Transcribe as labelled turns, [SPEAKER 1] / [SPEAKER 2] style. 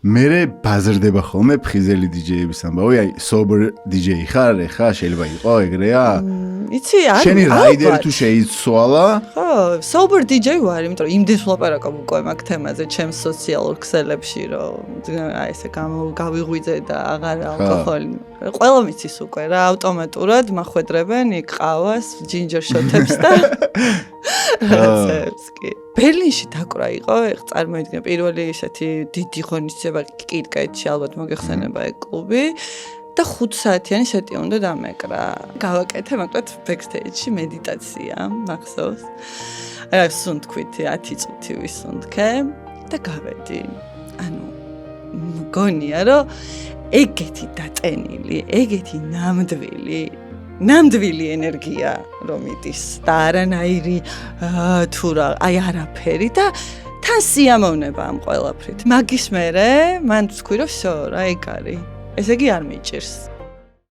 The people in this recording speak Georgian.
[SPEAKER 1] მერე ბაზრდება ხოლმე ფხიზელი DJ-ების ამბავი, აი sober DJ ხარ, ეხა შეიძლება იყო ეგრეა?
[SPEAKER 2] იცი, არ
[SPEAKER 1] შენი რაიდერი თუ შეიცვალა?
[SPEAKER 2] ხო, sober DJ ვარ, იმიტომ რომ იმდენს ვლაპარაკობ უკვე მაგ თემაზე ჩემს სოციალურ ქსელებში, რომ აი ესე გავიღვიძე და აღარ ალკოჰოლი. ყველა მიცის უკვე რა, ავტომატურად მახვედრებენ იქ ყავას, ჯინჯერ შოტებს და რაცებს კი. ბერლინში დაკვრა იყო, ეხ წარმოიდგინე პირველი ესეთი დიდი ღონისძიება კიტკეტში ალბათ მოგეხსენება ეგ კლუბი. და 5 საათიანი სეტი უნდა დამეკრა. გავაკეთე მაგათ ბექსტეიჯში მედიტაცია, მახსოვს. აი სუნთქვით 10 წუთი ვისუნთქე და გავედი. ანუ მგონია რომ ეგეთი დატენილი, ეგეთი ნამდვილი ენერგია რომ იდის და არანაირი თუ რა, აი არაფერი და თან სიამოვნება ამ ყველაფრით. მაგის მერე მან თქვი რომ всё რა ეგ არის. ესე იგი არ მიჭირს.